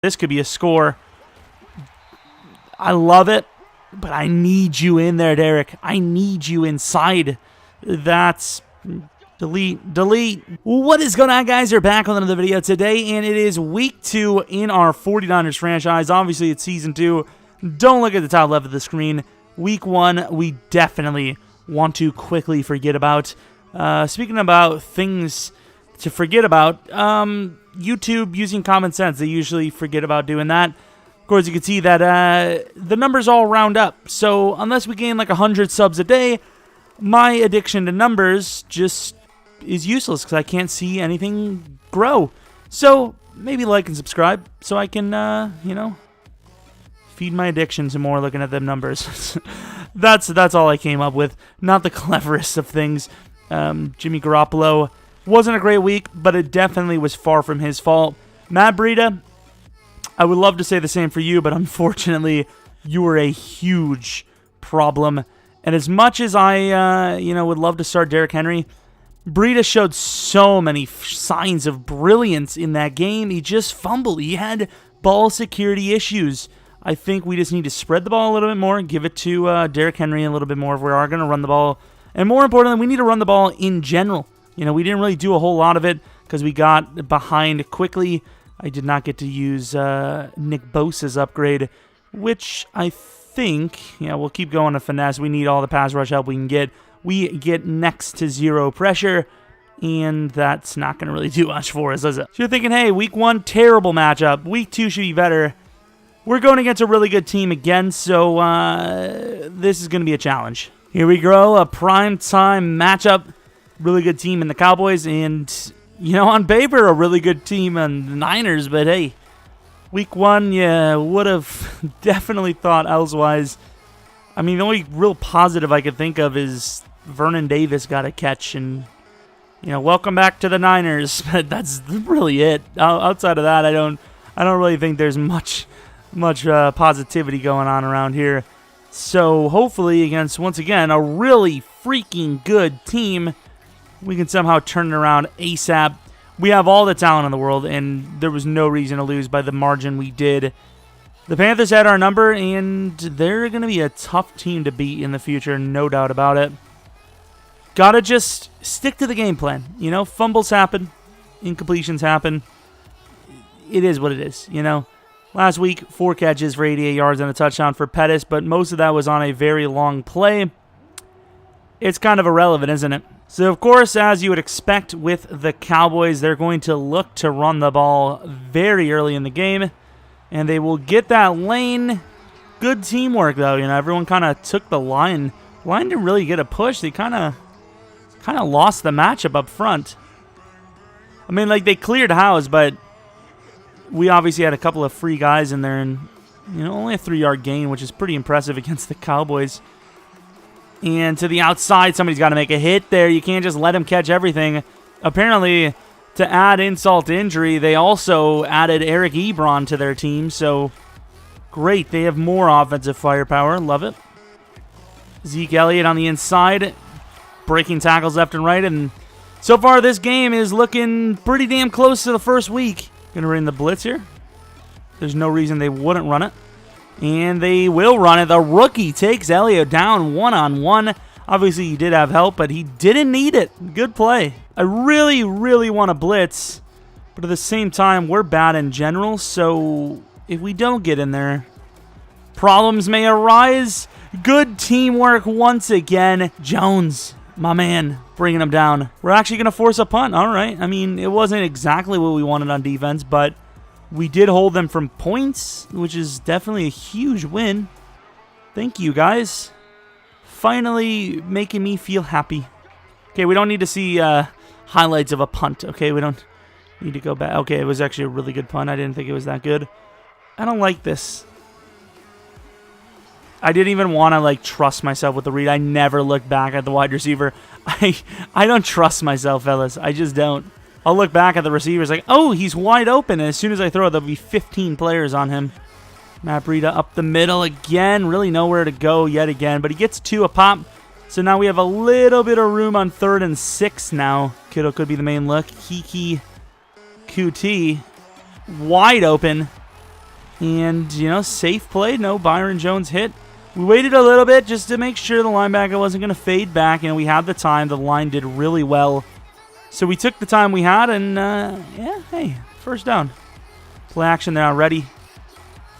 This could be a score. I love it, but I need you in there, Derek. I need you inside. That's... Delete. What is going on, guys? You're back with another video today, and it is week 2 in our 49ers franchise. Obviously, it's season 2. Don't look at the top left of the screen. Week 1, we definitely want to quickly forget about. Speaking about things to forget about, YouTube using common sense. They usually forget about doing that. Of course, you can see that the numbers all round up. So unless we gain like 100 subs a day, my addiction to numbers just is useless because I can't see anything grow. So maybe like and subscribe so I can, feed my addiction some more looking at them numbers. That's all I came up with. Not the cleverest of things. Jimmy Garoppolo wasn't a great week, but it definitely was far from his fault. Matt Breida, I would love to say the same for you, but unfortunately, you were a huge problem. And as much as I, would love to start Derrick Henry, Breida showed so many signs of brilliance in that game. He just fumbled. He had ball security issues. I think we just need to spread the ball a little bit more, give it to Derrick Henry a little bit more if we are going to run the ball. And more importantly, we need to run the ball in general. We didn't really do a whole lot of it because we got behind quickly. I did not get to use Nick Bosa's upgrade, which I think, we'll keep going to finesse. We need all the pass rush help we can get. We get next to zero pressure, and that's not going to really do much for us, is it? So you're thinking, hey, week 1, terrible matchup. Week 2 should be better. We're going against a really good team again, so this is going to be a challenge. Here we go, a primetime matchup. Really good team in the Cowboys, and, on paper, a really good team in the Niners, but hey, week 1, would have definitely thought elsewise. I mean, the only real positive I could think of is Vernon Davis got a catch, and, welcome back to the Niners. But that's really it. Outside of that, I don't really think there's much positivity going on around here. So hopefully against, once again, a really freaking good team, we can somehow turn it around ASAP. We have all the talent in the world, and there was no reason to lose by the margin we did. The Panthers had our number, and they're going to be a tough team to beat in the future, no doubt about it. Gotta just stick to the game plan. Fumbles happen, incompletions happen. It is what it is, Last week, 4 catches for 88 yards and a touchdown for Pettis, but most of that was on a very long play. It's kind of irrelevant, isn't it? So, of course, as you would expect with the Cowboys, they're going to look to run the ball very early in the game, and they will get that lane. Good teamwork, though. Everyone kind of took the line. Line didn't really get a push. They kind of lost the matchup up front. I mean, they cleared house, but we obviously had a couple of free guys in there, and, only a 3-yard gain, which is pretty impressive against the Cowboys. And to the outside, somebody's got to make a hit there. You can't just let him catch everything. Apparently, to add insult to injury, they also added Eric Ebron to their team. So, great. They have more offensive firepower. Love it. Zeke Elliott on the inside, breaking tackles left and right. And so far, this game is looking pretty damn close to the first week. Going to run the blitz here. There's no reason they wouldn't run it. And they will run it. The rookie takes Elliott down one-on-one. Obviously, he did have help, but he didn't need it. Good play. I really, really want to blitz. But at the same time, we're bad in general. So if we don't get in there, problems may arise. Good teamwork once again. Jones, my man, bringing him down. We're actually going to force a punt. All right. I mean, it wasn't exactly what we wanted on defense, but we did hold them from points, which is definitely a huge win. Thank you, guys. Finally making me feel happy. Okay, we don't need to see highlights of a punt. Okay, we don't need to go back. Okay, it was actually a really good punt. I didn't think it was that good. I don't like this. I didn't even want to, trust myself with the read. I never looked back at the wide receiver. I don't trust myself, fellas. I just don't. I'll look back at the receivers oh, he's wide open. And as soon as I throw it, there'll be 15 players on him. Matt Breida up the middle again. Really nowhere to go yet again. But he gets 2 a pop. So now we have a little bit of room on 3rd and 6 now. Kittle could be the main look. Kiki QT wide open. And, safe play. No Byron Jones hit. We waited a little bit just to make sure the linebacker wasn't going to fade back. We had the time. The line did really well. So we took the time we had, and, hey, first down. Play action there already.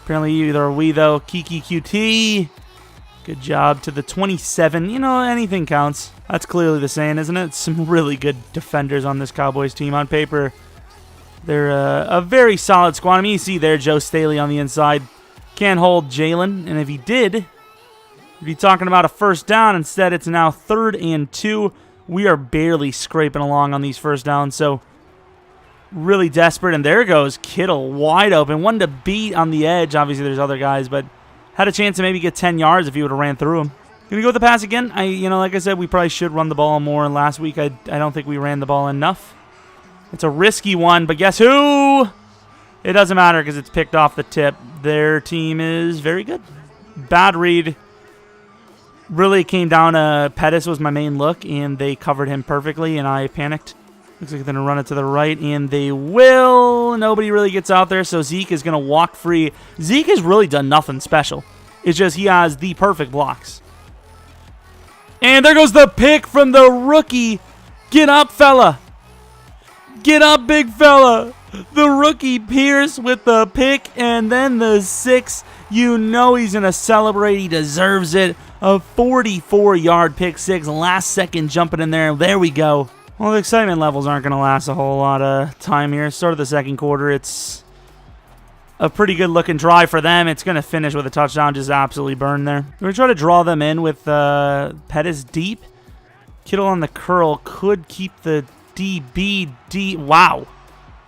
Apparently either are we, though. Kiki QT. Good job to the 27. Anything counts. That's clearly the saying, isn't it? Some really good defenders on this Cowboys team. On paper, they're a very solid squad. I mean, you see there Joe Staley on the inside. Can't hold Jalen, and if he did, we'd be talking about a first down. Instead, it's now 3rd and 2. We are barely scraping along on these first downs, so really desperate. And there goes Kittle, wide open. One to beat on the edge. Obviously, there's other guys, but had a chance to maybe get 10 yards if he would have ran through him. Gonna go with the pass again. Like I said, we probably should run the ball more. Last week, I don't think we ran the ball enough. It's a risky one, but guess who? It doesn't matter because it's picked off the tip. Their team is very good. Bad read. Really came down to Pettis was my main look, and they covered him perfectly, and I panicked. Looks like they're going to run it to the right, and they will. Nobody really gets out there, so Zeke is going to walk free. Zeke has really done nothing special. It's just he has the perfect blocks. And there goes the pick from the rookie. Get up, fella. Get up, big fella. The rookie Pierce with the pick, and then the 6. He's going to celebrate. He deserves it. A 44-yard pick 6. Last second jumping in there. There we go. Well, the excitement levels aren't going to last a whole lot of time here. Start of the second quarter. It's a pretty good-looking drive for them. It's going to finish with a touchdown. Just absolutely burned there. We're going to try to draw them in with Pettis deep. Kittle on the curl could keep the DB deep. Wow.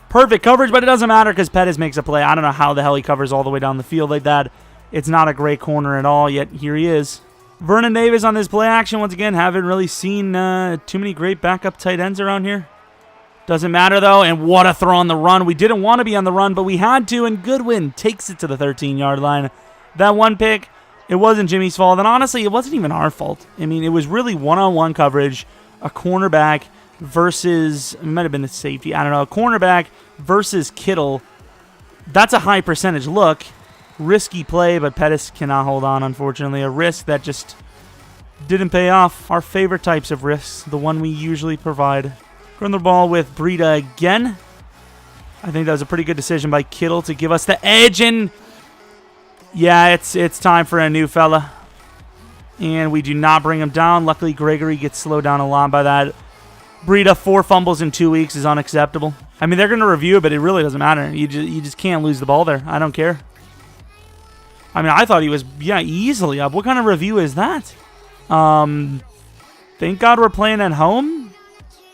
Perfect coverage, but it doesn't matter because Pettis makes a play. I don't know how the hell he covers all the way down the field like that. It's not a great corner at all, yet here he is. Vernon Davis on this play action. Once again, haven't really seen too many great backup tight ends around here. Doesn't matter, though, and what a throw on the run. We didn't want to be on the run, but we had to, and Goodwin takes it to the 13-yard line. That one pick, it wasn't Jimmy's fault, and honestly, it wasn't even our fault. I mean, it was really one-on-one coverage, a cornerback versus, it might have been a safety, I don't know, a cornerback versus Kittle. That's a high percentage look. Risky play, but Pettis cannot hold on, unfortunately. A risk that just didn't pay off. Our favorite types of risks, the one we usually provide. Run the ball with Breida again. I think that was a pretty good decision by Kittle to give us the edge, and yeah, it's time for a new fella. And we do not bring him down. Luckily, Gregory gets slowed down a lot by that. Breida, 4 fumbles in 2 weeks is unacceptable. I mean, they're going to review it, but it really doesn't matter. You just can't lose the ball there. I don't care. I mean, I thought he was, easily up. What kind of review is that? Thank God we're playing at home,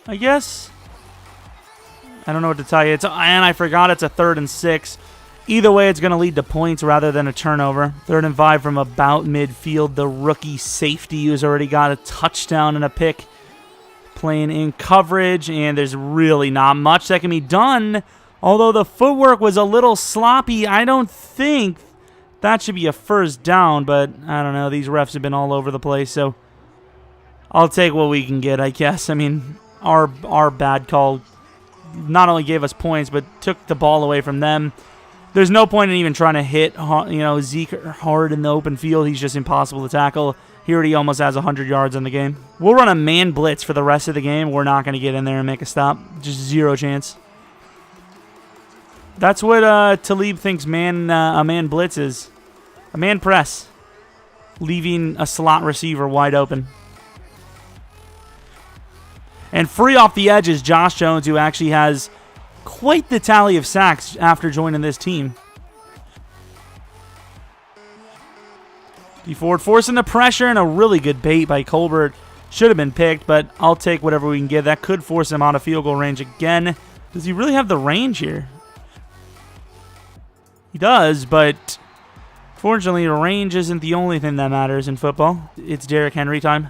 I guess. I don't know what to tell you. And I forgot it's a 3rd and 6. Either way, it's going to lead to points rather than a turnover. 3rd and 5 from about midfield. The rookie safety who's already got a touchdown and a pick. Playing in coverage, and there's really not much that can be done. Although the footwork was a little sloppy, I don't think that should be a first down, but I don't know. These refs have been all over the place, so I'll take what we can get, I guess. I mean, our bad call not only gave us points, but took the ball away from them. There's no point in even trying to hit, Zeke hard in the open field. He's just impossible to tackle. He already almost has 100 yards in the game. We'll run a man blitz for the rest of the game. We're not going to get in there and make a stop. Just 0 chance. That's what Talib thinks a man blitz is. A man press. Leaving a slot receiver wide open. And free off the edge is Josh Jones, who actually has quite the tally of sacks after joining this team. Ford forcing the pressure, and a really good bait by Colbert. Should have been picked, but I'll take whatever we can get. That could force him out of field goal range again. Does he really have the range here? He does, but fortunately, range isn't the only thing that matters in football. It's Derrick Henry time.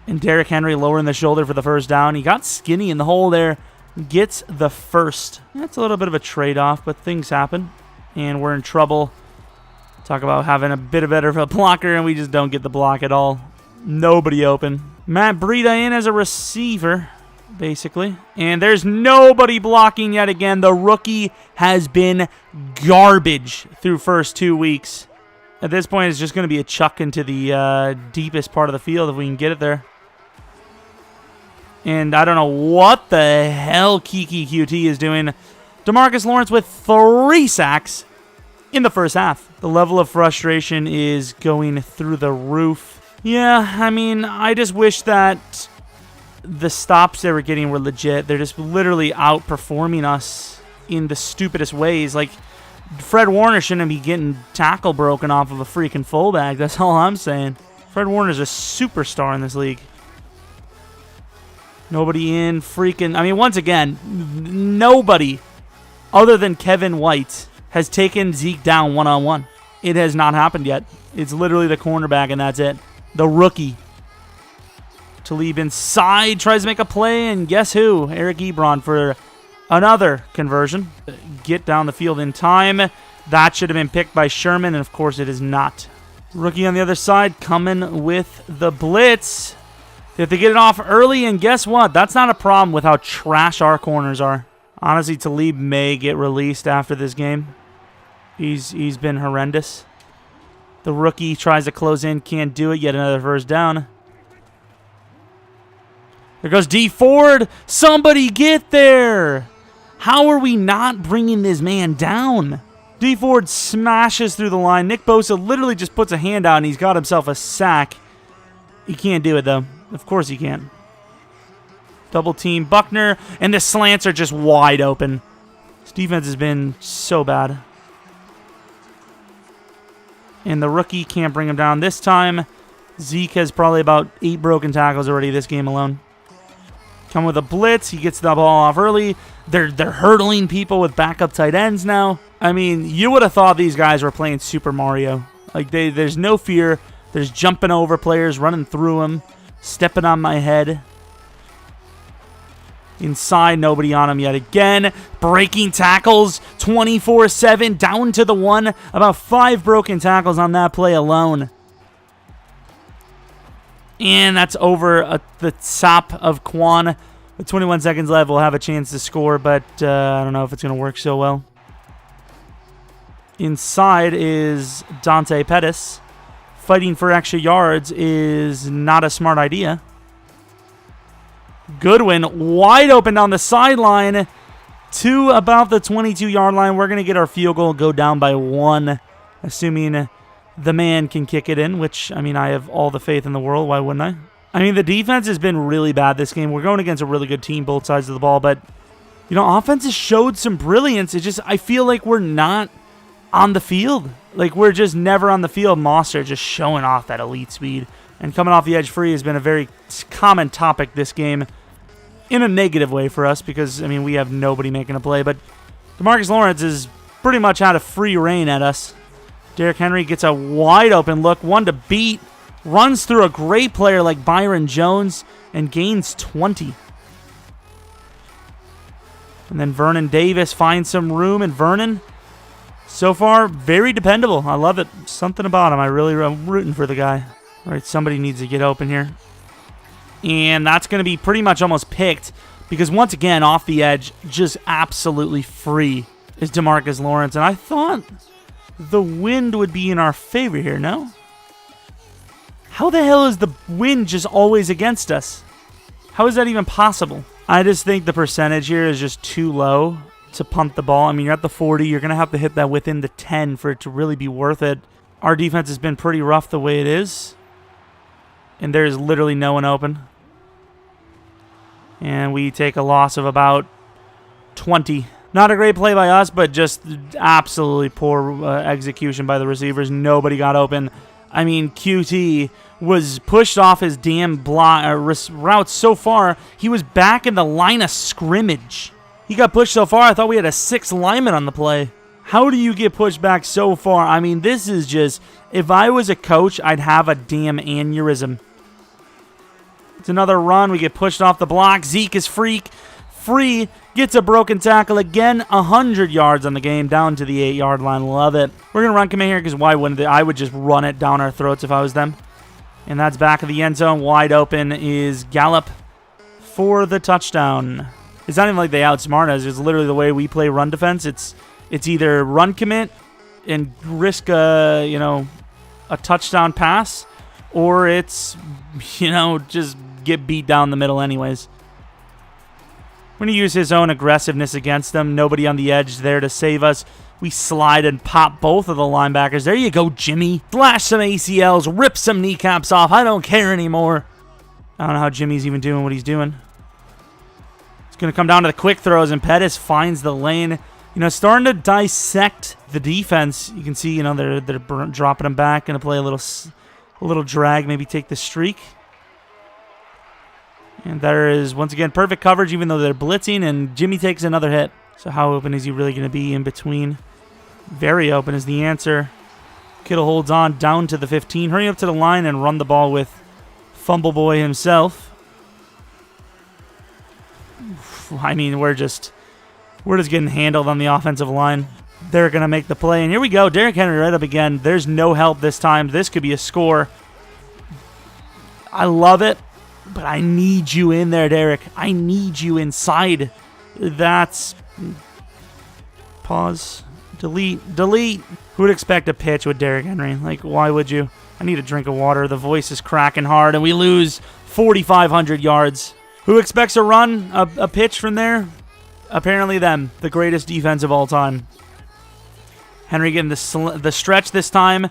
And Derrick Henry lowering the shoulder for the first down. He got skinny in the hole there. Gets the first. That's a little bit of a trade-off, but things happen. And we're in trouble. Talk about having a bit better of a blocker, and we just don't get the block at all. Nobody open. Matt Breida in as a receiver. basically. And there's nobody blocking yet again. The rookie has been garbage through first 2 weeks. At this point, it's just going to be a chuck into the deepest part of the field if we can get it there. And I don't know what the hell Kiki QT is doing. Demarcus Lawrence with 3 sacks in the first half. The level of frustration is going through the roof. Yeah, I mean, I just wish that the stops they were getting were legit. They're just literally outperforming us in the stupidest ways. Like, Fred Warner shouldn't be getting tackle broken off of a freaking fullback. That's all I'm saying. Fred Warner's a superstar in this league. Nobody in freaking... I mean, once again, nobody other than Kevin White has taken Zeke down one-on-one. It has not happened yet. It's literally the cornerback, and that's it. The rookie. Talib inside, tries to make a play, and guess who? Eric Ebron for another conversion. Get down the field in time. That should have been picked by Sherman, and of course it is not. Rookie on the other side coming with the blitz. They have to get it off early, and guess what? That's not a problem with how trash our corners are. Honestly, Talib may get released after this game. He's been horrendous. The rookie tries to close in, can't do it. Yet another first down. There goes D Ford. Somebody get there. How are we not bringing this man down? D Ford smashes through the line. Nick Bosa literally just puts a hand out and he's got himself a sack. He can't do it though. Of course he can. Double team Buckner, and the slants are just wide open. This defense has been so bad. And the rookie can't bring him down this time. Zeke has probably about 8 broken tackles already this game alone. Come with a blitz. He gets the ball off early. They're hurdling people with backup tight ends now. I mean, you would have thought these guys were playing Super Mario. Like, there's no fear. There's jumping over players, running through them, stepping on my head. Inside, nobody on him yet again. Breaking tackles, 24-7, down to the 1. About 5 broken tackles on that play alone. And that's over at the top of Quan. With 21 seconds left, we'll have a chance to score, but I don't know if it's going to work so well. Inside is Dante Pettis. Fighting for extra yards is not a smart idea. Goodwin wide open down the sideline to about the 22-yard line. We're going to get our field goal, go down by 1, assuming the man can kick it in, which, I mean, I have all the faith in the world. Why wouldn't I? I mean, the defense has been really bad this game. We're going against a really good team, both sides of the ball, but, you know, offense has showed some brilliance. It's just, I feel like we're not on the field. Like, we're just never on the field. Monster just showing off that elite speed. And coming off the edge free has been a very common topic this game in a negative way for us because, I mean, we have nobody making a play. But Demarcus Lawrence has pretty much had a free reign at us. Derrick Henry gets a wide open look, one to beat, runs through a great player like Byron Jones, and gains 20. And then Vernon Davis finds some room, and Vernon, so far, very dependable. I love it. Something about him. I'm rooting for the guy. All right, somebody needs to get open here. And that's going to be pretty much almost picked because, once again, off the edge, just absolutely free is Demarcus Lawrence. And I thought the wind would be in our favor here, no? How the hell is the wind just always against us? How is that even possible? I just think the percentage here is just too low to punt the ball. I mean, you're at the 40. You're going to have to hit that within the 10 for it to really be worth it. Our defense has been pretty rough the way it is. And there's literally no one open. And we take a loss of about 20. Not a great play by us, but just absolutely poor execution by the receivers. Nobody got open. I mean, QT was pushed off his damn route so far, he was back in the line of scrimmage. He got pushed so far, I thought we had a 6 lineman on the play. How do you get pushed back so far? I mean, this is just, if I was a coach, I'd have a damn aneurysm. It's another run. We get pushed off the block. Zeke is free. Gets a broken tackle again. 100 yards on the game, down to the 8-yard line. Love it. We're going to run command here because why wouldn't they? I would just run it down our throats if I was them. And that's back of the end zone. Wide open is Gallup. for the touchdown. It's not even like they outsmart us. It's literally the way we play run defense. It's either run commit and risk a touchdown pass, or it's just get beat down the middle anyways. We're going to use his own aggressiveness against them. Nobody on the edge there to save us. We slide and pop both of the linebackers. There you go, Jimmy. Flash some ACLs, rip some kneecaps off. I don't care anymore. I don't know how Jimmy's even doing what he's doing. It's going to come down to the quick throws, and Pettis finds the lane. Starting to dissect the defense. You can see, they're dropping him back. Going to play a little drag, maybe take the streak. And there is, once again, perfect coverage, even though they're blitzing, and Jimmy takes another hit. So how open is he really going to be in between? Very open is the answer. Kittle holds on down to the 15. Hurry up to the line and run the ball with Fumble Boy himself. I mean, we're just getting handled on the offensive line. They're going to make the play. And here we go. Derrick Henry right up again. There's no help this time. This could be a score. I love it. But I need you in there, Derrick. I need you inside. That's... Pause. Delete. Who would expect a pitch with Derrick Henry? Like, why would you? I need a drink of water. The voice is cracking hard, and we lose 4,500 yards. Who expects a run? A pitch from there? Apparently them. The greatest defense of all time. Henry getting the stretch this time.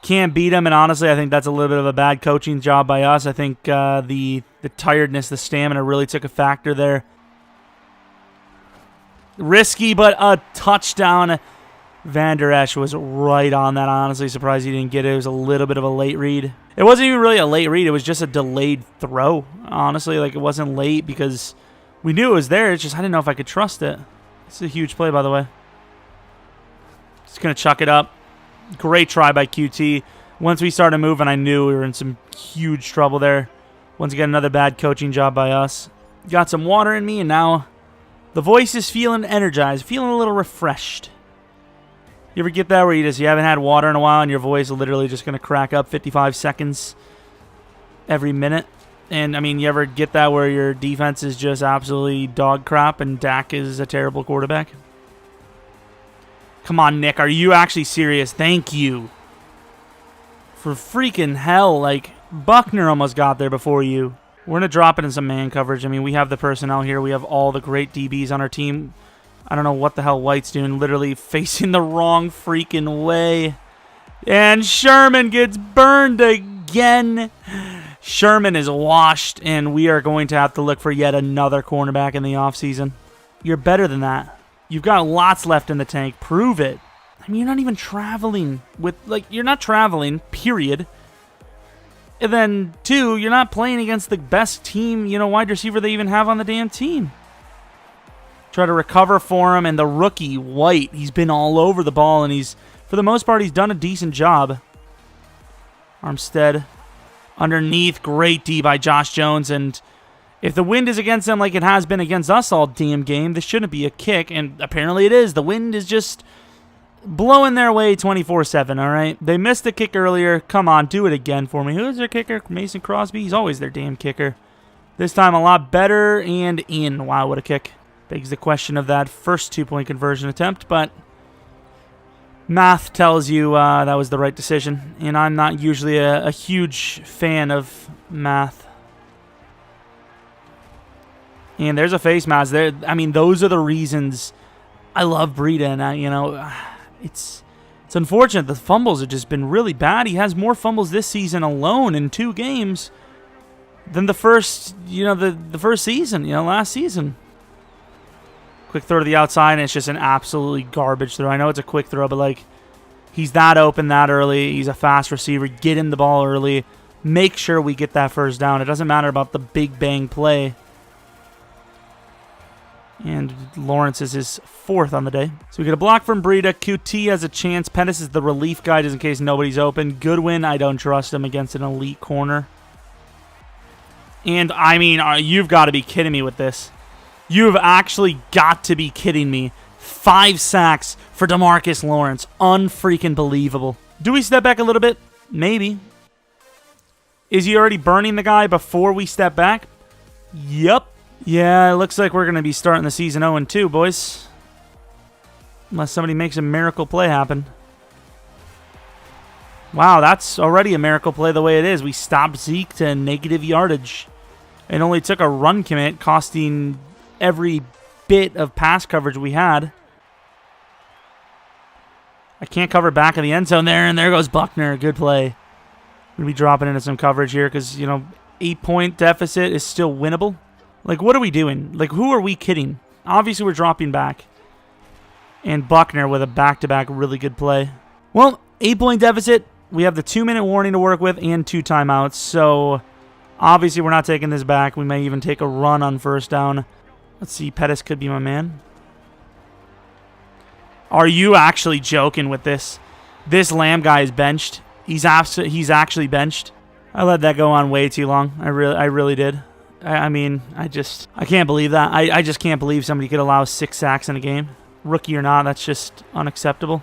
Can't beat him, and honestly, I think that's a little bit of a bad coaching job by us. I think the tiredness, the stamina really took a factor there. Risky, but a touchdown. Van Der Esch was right on that. Honestly, surprised he didn't get it. It was a little bit of a late read. It wasn't even really a late read. It was just a delayed throw. Honestly, it wasn't late because we knew it was there. It's just I didn't know if I could trust it. It's a huge play, by the way. Just going to chuck it up. Great try by QT. Once we started moving, I knew we were in some huge trouble there. Once again, another bad coaching job by us. Got some water in me, and now the voice is feeling energized, feeling a little refreshed. You ever get that where you haven't had water in a while, and your voice is literally just going to crack up 55 seconds every minute? And, I mean, you ever get that where your defense is just absolutely dog crap, and Dak is a terrible quarterback? Come on, Nick. Are you actually serious? Thank you. For freaking hell. Buckner almost got there before you. We're going to drop it in some man coverage. I mean, we have the personnel here. We have all the great DBs on our team. I don't know what the hell White's doing. Literally facing the wrong freaking way. And Sherman gets burned again. Sherman is washed, and we are going to have to look for yet another cornerback in the offseason. You're better than that. You've got lots left in the tank. Prove it. I mean, you're not even traveling with, you're not traveling, period. And then, 2, you're not playing against the best team, wide receiver they even have on the damn team. Try to recover for him, and the rookie, White, he's been all over the ball, and for the most part, he's done a decent job. Armstead underneath, great D by Josh Jones, and if the wind is against them like it has been against us all damn game, this shouldn't be a kick, and apparently it is. The wind is just blowing their way 24/7, all right? They missed the kick earlier. Come on, do it again for me. Who is their kicker? Mason Crosby? He's always their damn kicker. This time a lot better and in. Wow, what a kick. Begs the question of that first 2-point conversion attempt, but math tells you that was the right decision, and I'm not usually a huge fan of math. And there's a face mask there. I mean, those are the reasons I love Breida. And, it's unfortunate. The fumbles have just been really bad. He has more fumbles this season alone in 2 games than the first, the first season, last season. Quick throw to the outside, and it's just an absolutely garbage throw. I know it's a quick throw, but, he's that open that early. He's a fast receiver. Get him the ball early. Make sure we get that first down. It doesn't matter about the big bang play. And Lawrence is his 4th on the day. So we get a block from Breida. QT has a chance. Pettis is the relief guy just in case nobody's open. Goodwin, I don't trust him against an elite corner. And, I mean, you've got to be kidding me with this. You've actually got to be kidding me. 5 sacks for Demarcus Lawrence. Unfreaking believable. Do we step back a little bit? Maybe. Is he already burning the guy before we step back? Yup. Yeah, it looks like we're going to be starting the season 0-2, boys. Unless somebody makes a miracle play happen. Wow, that's already a miracle play the way it is. We stopped Zeke to negative yardage. It only took a run commit, costing every bit of pass coverage we had. I can't cover back of the end zone there, and there goes Buckner. Good play. We'll be dropping into some coverage here because, 8-point deficit is still winnable. Like, what are we doing? Like, who are we kidding? Obviously, we're dropping back. And Buckner with a back-to-back really good play. Well, 8-point deficit. We have the 2-minute warning to work with and 2 timeouts. So, obviously, we're not taking this back. We may even take a run on first down. Let's see. Pettis could be my man. Are you actually joking with this? This Lamb guy is benched. He's actually benched. I let that go on way too long. I really did. I can't believe that. I just can't believe somebody could allow 6 sacks in a game. Rookie or not, that's just unacceptable.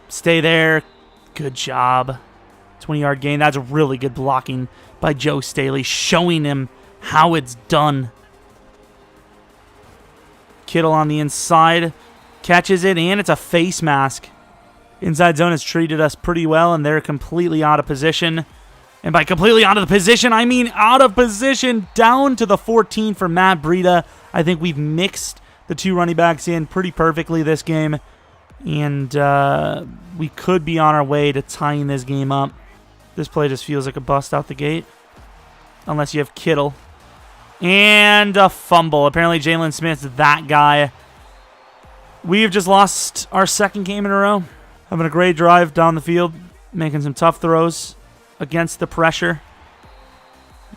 Stay there. Good job. 20-yard gain. That's really good blocking by Joe Staley, showing him how it's done. Kittle on the inside. Catches it, and it's a face mask. Inside zone has treated us pretty well, and they're completely out of position. And by completely out of the position, I mean out of position, down to the 14 for Matt Breida. I think we've mixed the 2 running backs in pretty perfectly this game. And we could be on our way to tying this game up. This play just feels like a bust out the gate. Unless you have Kittle. And a fumble. Apparently Jalen Smith's that guy. We've just lost our 2nd game in a row. Having a great drive down the field. Making some tough throws against the pressure.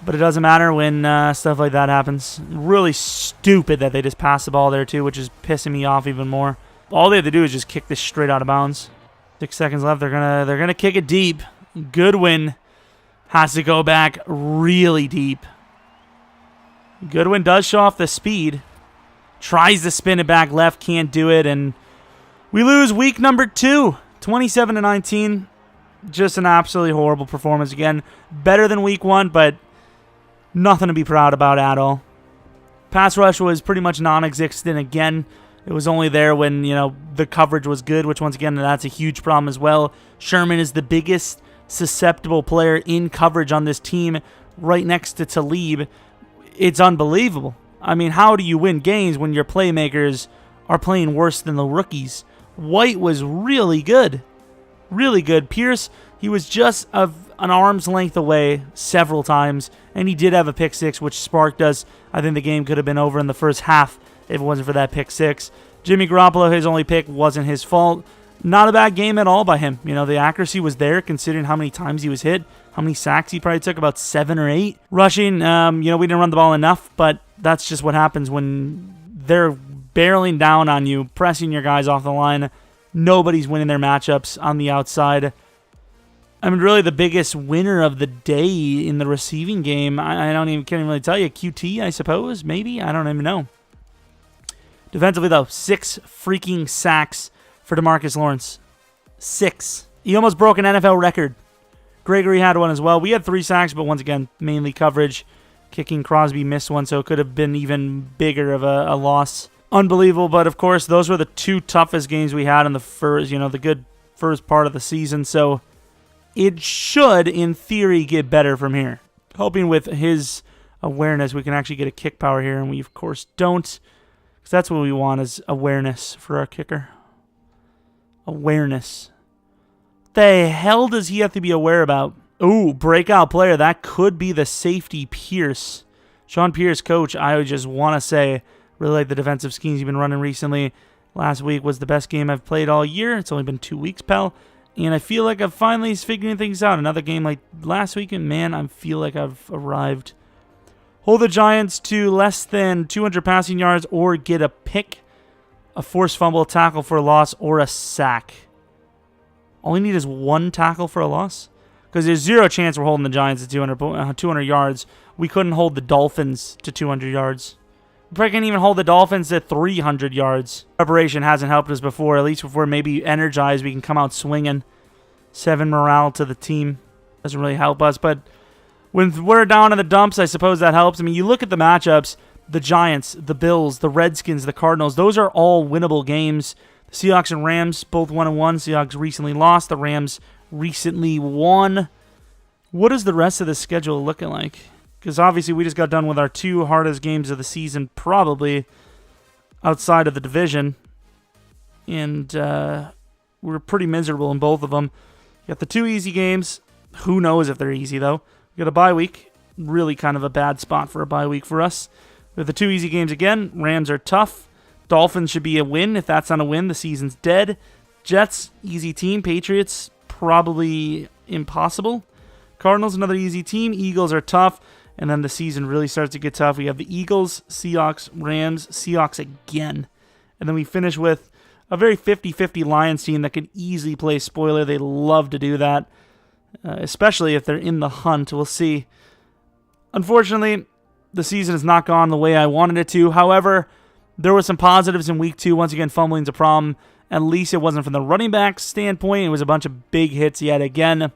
But it doesn't matter when stuff like that happens. Really stupid that they just passed the ball there too, which is pissing me off even more. All they have to do is just kick this straight out of bounds. 6 seconds left. They're gonna kick it deep. Goodwin has to go back really deep. Goodwin does show off the speed. Tries to spin it back left, can't do it, and we lose week number 2, 27-19. Just an absolutely horrible performance again. Better than week 1, but nothing to be proud about at all. Pass rush was pretty much non-existent again. It was only there when, the coverage was good, which once again, that's a huge problem as well. Sherman is the biggest susceptible player in coverage on this team right next to Talib. It's unbelievable. I mean, how do you win games when your playmakers are playing worse than the rookies? White was really good. Really good. Pierce, he was just an arm's length away several times, and he did have a pick 6, which sparked us. I think the game could have been over in the first half if it wasn't for that pick 6. Jimmy Garoppolo, his only pick wasn't his fault. Not a bad game at all by him. The accuracy was there considering how many times he was hit, how many sacks he probably took, about 7 or 8. Rushing, we didn't run the ball enough, but that's just what happens when they're barreling down on you, pressing your guys off the line. Nobody's winning their matchups on the outside. I mean, really the biggest winner of the day in the receiving game, can't even really tell you. QT, I suppose, maybe? I don't even know. Defensively, though, 6 freaking sacks for Demarcus Lawrence. 6. He almost broke an NFL record. Gregory had one as well. We had 3 sacks, but once again, mainly coverage. Kicking, Crosby missed one, so it could have been even bigger of a loss. Unbelievable, but of course, those were the 2 toughest games we had in the first, the good first part of the season, so it should, in theory, get better from here. Hoping with his awareness, we can actually get a kick power here, and we, of course, don't, because that's what we want is awareness for our kicker. Awareness. The hell does he have to be aware about? Ooh, breakout player. That could be the safety Pierce. Sean Pierce, coach, I just want to say, really like the defensive schemes you've been running recently. Last week was the best game I've played all year. It's only been 2 weeks, pal. And I feel like I'm finally figuring things out. Another game like last week, and man, I feel like I've arrived. Hold the Giants to less than 200 passing yards or get a pick, a forced fumble, tackle for a loss, or a sack. All we need is 1 tackle for a loss? Because there's 0 chance we're holding the Giants to 200 yards. We couldn't hold the Dolphins to 200 yards. We probably can't even hold the Dolphins to 300 yards. Preparation hasn't helped us before. At least if we're maybe energized, we can come out swinging. 7 morale to the team. Doesn't really help us, but When we're down in the dumps, I suppose that helps. I mean, you look at the matchups, the Giants, the Bills, the Redskins, the Cardinals, those are all winnable games. The Seahawks and Rams, both 1-1. Seahawks recently lost. The Rams recently won. What is the rest of the schedule looking like? Because obviously we just got done with our 2 hardest games of the season, probably outside of the division. And we were pretty miserable in both of them. You got the 2 easy games. Who knows if they're easy, though. We got a bye week. Really kind of a bad spot for a bye week for us. With the 2 easy games again, Rams are tough. Dolphins should be a win. If that's not a win, the season's dead. Jets, easy team. Patriots, probably impossible. Cardinals, another easy team. Eagles are tough. And then the season really starts to get tough. We have the Eagles, Seahawks, Rams, Seahawks again. And then we finish with a very 50-50 Lions team that could easily play spoiler. They love to do that, especially if they're in the hunt. We'll see. Unfortunately, the season has not gone the way I wanted it to. However, there were some positives in week 2. Once again, fumbling's a problem. At least it wasn't from the running back standpoint. It was a bunch of big hits yet again.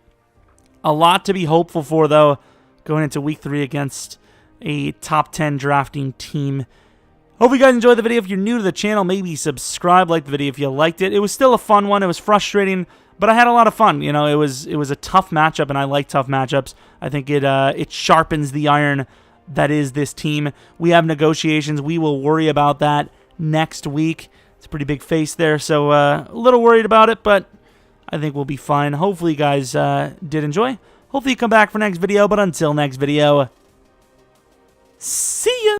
A lot to be hopeful for, though, going into week 3 against a top 10 drafting team. Hope you guys enjoyed the video. If you're new to the channel, maybe subscribe, like the video if you liked it. It was still a fun one. It was frustrating, but I had a lot of fun. You know, it was a tough matchup, and I like tough matchups. I think it sharpens the iron that is this team. We have negotiations. We will worry about that next week. It's a pretty big face there, so a little worried about it, but I think we'll be fine. Hopefully you guys did enjoy. Hopefully you come back for next video, but until next video, see ya!